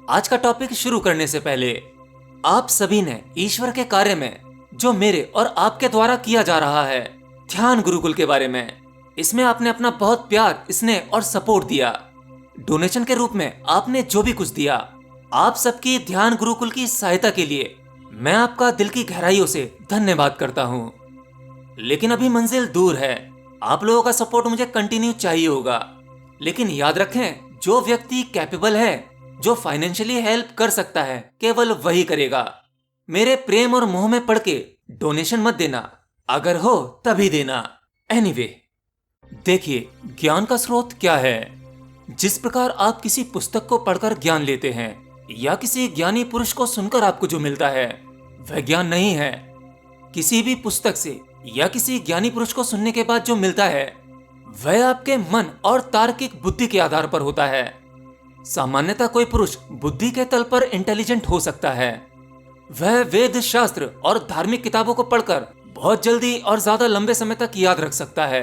आज का टॉपिक शुरू करने से पहले आप सभी ने ईश्वर के कार्य में जो मेरे और आपके द्वारा किया जा रहा है ध्यान गुरुकुल के बारे में, इसमें आपने अपना बहुत प्यार, स्नेह और सपोर्ट दिया। डोनेशन के रूप में आपने जो भी कुछ दिया, आप सबकी ध्यान गुरुकुल की सहायता के लिए मैं आपका दिल की गहराइयों से धन्यवाद करता हूँ। लेकिन अभी मंजिल दूर है, आप लोगों का सपोर्ट मुझे कंटिन्यू चाहिए होगा। लेकिन याद रखें, जो व्यक्ति कैपेबल है, जो फाइनेंशियली हेल्प कर सकता है, केवल वही करेगा। मेरे प्रेम और मोह में पड़ के डोनेशन मत देना, अगर हो तभी देना। एनीवे, देखिए ज्ञान का स्रोत क्या है। जिस प्रकार आप किसी पुस्तक को पढ़कर ज्ञान लेते हैं या किसी ज्ञानी पुरुष को सुनकर आपको जो मिलता है वह ज्ञान नहीं है। किसी भी पुस्तक से या किसी ज्ञानी पुरुष को सुनने के बाद जो मिलता है वह आपके मन और तार्किक बुद्धि के आधार पर होता है। सामान्यतः कोई पुरुष बुद्धि के तल पर इंटेलिजेंट हो सकता है। वह वेद शास्त्र और धार्मिक किताबों को पढ़कर बहुत जल्दी और ज्यादा लंबे समय तक याद रख सकता है।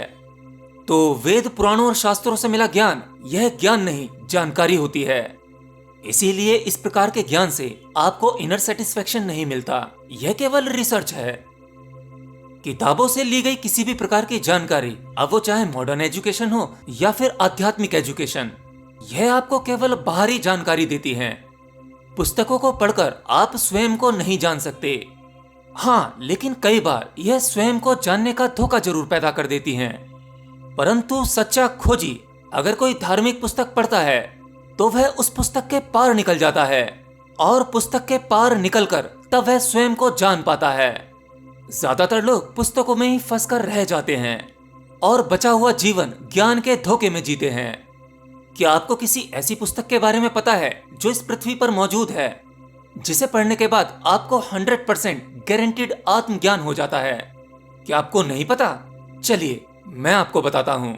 तो वेद पुराणों और शास्त्रों से मिला ज्ञान यह ज्ञान नहीं, जानकारी होती है। इसीलिए इस प्रकार के ज्ञान से आपको इनर सेटिस्फेक्शन नहीं मिलता, यह केवल रिसर्च है। किताबों से ली गई किसी भी प्रकार की जानकारी, अब वो चाहे मॉडर्न एजुकेशन हो या फिर आध्यात्मिक एजुकेशन, यह आपको केवल बाहरी जानकारी देती है। पुस्तकों को पढ़कर आप स्वयं को नहीं जान सकते। हाँ, लेकिन कई बार यह स्वयं को जानने का धोखा जरूर पैदा कर देती हैं। परंतु सच्चा खोजी अगर कोई धार्मिक पुस्तक पढ़ता है तो वह उस पुस्तक के पार निकल जाता है, और पुस्तक के पार निकलकर तब वह स्वयं को जान पाता है। ज्यादातर लोग पुस्तकों में ही फंसकर रह जाते हैं और बचा हुआ जीवन ज्ञान के धोखे में जीते हैं। क्या आपको किसी ऐसी पुस्तक के बारे में पता है जो इस पृथ्वी पर मौजूद है, जिसे पढ़ने के बाद आपको 100% गारंटीड आत्मज्ञान हो जाता है? क्या आपको नहीं पता? चलिए मैं आपको बताता हूँ।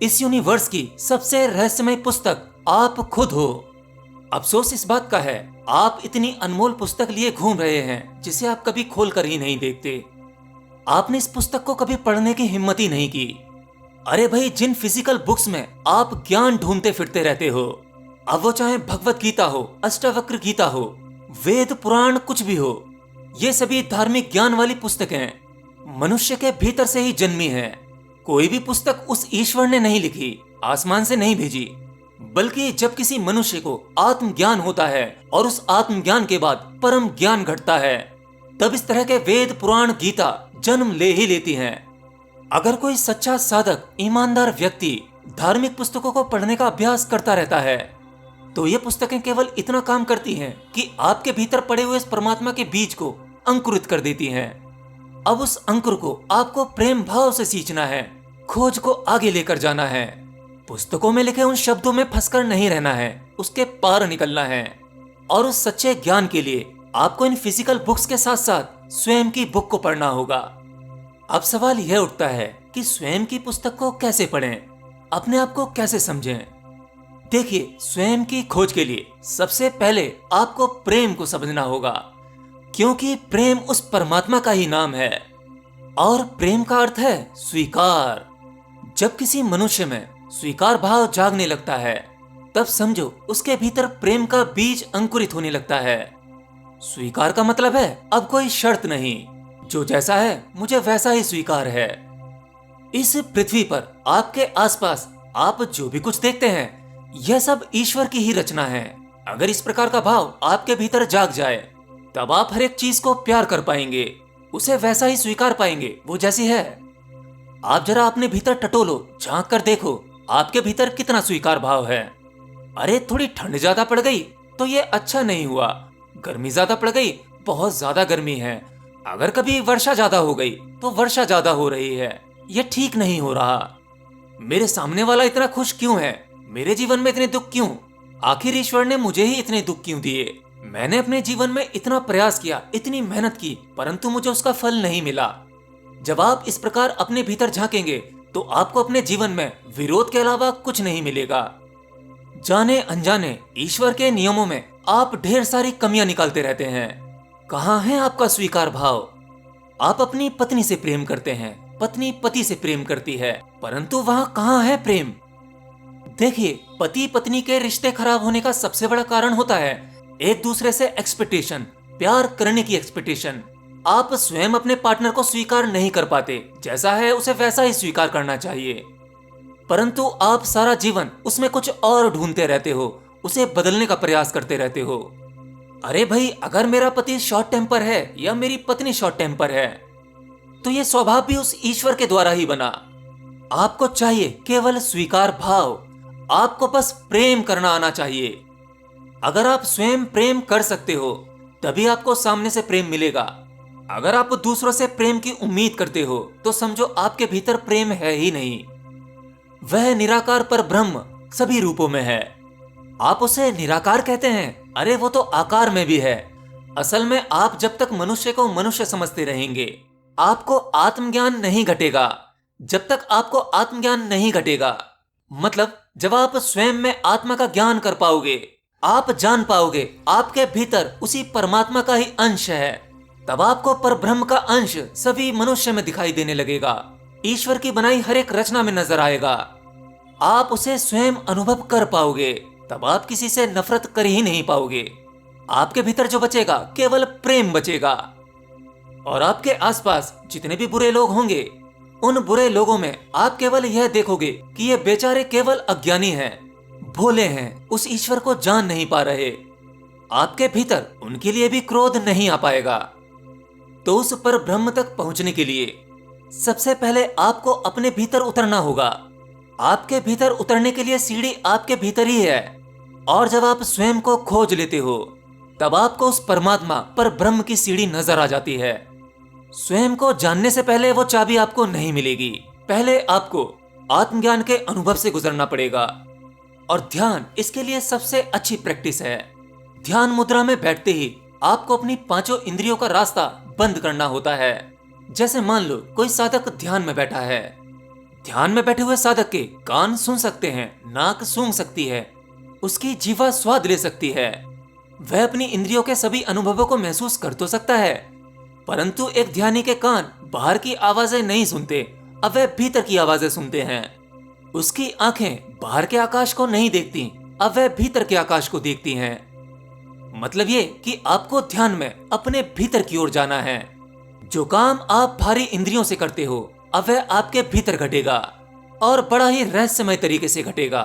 इस यूनिवर्स की सबसे रहस्यमय पुस्तक आप खुद हो। अफसोस इस बात का है, आप इतनी अनमोल पुस्तक लिए घूम रहे हैं जिसे आप कभी खोल कर ही नहीं देखते। आपने इस पुस्तक को कभी पढ़ने की हिम्मत ही नहीं की। अरे भाई, जिन फिजिकल बुक्स में आप ज्ञान ढूंढते फिरते रहते हो, अब वो चाहे भगवत गीता हो, अष्टावक्र गीता हो, वेद पुराण कुछ भी हो, ये सभी धार्मिक ज्ञान वाली पुस्तकें मनुष्य के भीतर से ही जन्मी है। कोई भी पुस्तक उस ईश्वर ने नहीं लिखी, आसमान से नहीं भेजी, बल्कि जब किसी मनुष्य को आत्मज्ञान होता है और उस आत्मज्ञान के बाद परम ज्ञान घटता है, तब इस तरह के वेद पुराण गीता जन्म ले ही लेती हैं। अगर कोई सच्चा साधक, ईमानदार व्यक्ति धार्मिक पुस्तकों को पढ़ने का अभ्यास करता रहता है तो ये पुस्तकें केवल इतना काम करती हैं कि आपके भीतर पड़े हुए इस परमात्मा के बीज को अंकुरित कर देती हैं। अब उस अंकुर को आपको प्रेम भाव से सींचना है, खोज को आगे लेकर जाना है। पुस्तकों में लिखे उन शब्दों में फंसकर नहीं रहना है, उसके पार निकलना है। और उस सच्चे ज्ञान के लिए आपको इन फिजिकल बुक्स के साथ साथ स्वयं की बुक को पढ़ना होगा। अब सवाल यह उठता है कि स्वयं की पुस्तक को कैसे पढ़ें, अपने आप को कैसे समझें। देखिए, स्वयं की खोज के लिए सबसे पहले आपको प्रेम को समझना होगा, क्योंकि प्रेम उस परमात्मा का ही नाम है और प्रेम का अर्थ है स्वीकार। जब किसी मनुष्य में स्वीकार भाव जागने लगता है तब समझो उसके भीतर प्रेम का बीज अंकुरित होने लगता है। स्वीकार का मतलब है अब कोई शर्त नहीं, जो जैसा है मुझे वैसा ही स्वीकार है। इस पृथ्वी पर आपके आसपास आप जो भी कुछ देखते हैं यह सब ईश्वर की ही रचना है। अगर इस प्रकार का भाव आपके भीतर जाग जाए तब आप हर एक चीज को प्यार कर पाएंगे, उसे वैसा ही स्वीकार पाएंगे वो जैसी है। आप जरा अपने भीतर टटोलो, झांक कर देखो आपके भीतर कितना स्वीकार भाव है। अरे, थोड़ी ठंड ज्यादा पड़ गई तो ये अच्छा नहीं हुआ, गर्मी ज्यादा पड़ गई, बहुत ज्यादा गर्मी है, अगर कभी वर्षा ज्यादा हो गई तो वर्षा ज्यादा हो रही है, ये ठीक नहीं हो रहा। मेरे सामने वाला इतना खुश क्यों है, मेरे जीवन में इतने दुख क्यों, आखिर ईश्वर ने मुझे ही इतने दुख क्यों दिए। मैंने अपने जीवन में इतना प्रयास किया, इतनी मेहनत की, परंतु मुझे उसका फल नहीं मिला। जब आप इस प्रकार अपने भीतर झांकेंगे तो आपको अपने जीवन में विरोध के अलावा कुछ नहीं मिलेगा। जाने अनजाने ईश्वर के नियमों में आप ढेर सारी कमियां निकालते रहते हैं। कहाँ है आपका स्वीकार भाव? आप अपनी पत्नी से प्रेम करते हैं, पत्नी पति से प्रेम करती है, परंतु वहाँ कहाँ है प्रेम? देखिए, पति पत्नी के रिश्ते खराब होने का सबसे बड़ा कारण होता है एक दूसरे से एक्सपेक्टेशन, प्यार करने की एक्सपेक्टेशन। आप स्वयं अपने पार्टनर को स्वीकार नहीं कर पाते, जैसा है उसे वैसा ही स्वीकार करना चाहिए, परंतु आप सारा जीवन उसमें कुछ और ढूंढते रहते हो, उसे बदलने का प्रयास करते रहते हो। अरे भाई, अगर मेरा पति शॉर्ट टेम्पर है या मेरी पत्नी शॉर्ट टेम्पर है, तो ये स्वभाव भी उस ईश्वर के द्वारा ही बना। आपको चाहिए केवल स्वीकार भाव, आपको बस प्रेम करना आना चाहिए। अगर आप स्वयं प्रेम कर सकते हो, तभी आपको सामने से प्रेम मिलेगा। अगर आप दूसरों से प्रेम की उम्मीद करते हो, तो समझो आपके भीतर प्रेम है ही नहीं। वह निराकार पर ब्रह्म सभी रूपों में है। आप उसे निराकार कहते हैं, अरे वो तो आकार में भी है। असल में आप जब तक मनुष्य को मनुष्य समझते रहेंगे, आपको आत्मज्ञान नहीं घटेगा। जब तक आपको आत्मज्ञान नहीं घटेगा, मतलब जब आप स्वयं में आत्मा का ज्ञान कर पाओगे, आप जान पाओगे आपके भीतर उसी परमात्मा का ही अंश है, तब आपको परब्रह्म का अंश सभी मनुष्य में दिखाई देने लगेगा, ईश्वर की बनाई हर एक रचना में नजर आएगा। आप उसे स्वयं अनुभव कर पाओगे, तब आप किसी से नफरत कर ही नहीं पाओगे। आपके भीतर जो बचेगा केवल प्रेम बचेगा। और आपके आसपास जितने भी बुरे लोग होंगे, उन बुरे लोगों में आप केवल यह देखोगे कि ये बेचारे केवल अज्ञानी हैं, भोले हैं, उस ईश्वर को जान नहीं पा रहे। आपके भीतर उनके लिए भी क्रोध नहीं आ पाएगा। तो उस पर ब्रह्म तक पहुंचने के लिए सबसे पहले आपको अपने भीतर उतरना होगा। आपके भीतर उतरने के लिए सीढ़ी आपके भीतर ही है, और जब आप स्वयं को खोज लेते हो, तब आपको उस परमात्मा पर ब्रह्म की सीढ़ी नजर आ जाती है। स्वयं को जानने से पहले वो चाबी आपको नहीं मिलेगी। पहले आपको आत्मज्ञान के अनुभव से गुजरना पड़ेगा, और ध्यान इसके लिए सबसे अच्छी प्रैक्टिस है। ध्यान मुद्रा में बैठते ही आपको अपनी पांचों इंद्रियों का रास्ता बंद करना होता है। जैसे मान लो कोई साधक ध्यान में बैठा है। ध्यान में बैठे हुए साधक के कान सुन सकते हैं, नाक सूंघ सकती है, उसकी जीवा स्वाद ले सकती है, वह अपनी इंद्रियों के सभी अनुभवों को महसूस कर तो सकता है, परंतु एक ध्यानी के कान बाहर की आवाजें नहीं सुनते, अब वह भीतर की आवाजें सुनते हैं। उसकी आंखें बाहर के आकाश को नहीं देखती, अब वह भीतर के आकाश को देखती हैं। मतलब ये कि आपको ध्यान में अपने भीतर की ओर जाना है। जो काम आप बाहरी इंद्रियों से करते हो, अब वह आपके भीतर घटेगा, और बड़ा ही रहस्यमय तरीके से घटेगा।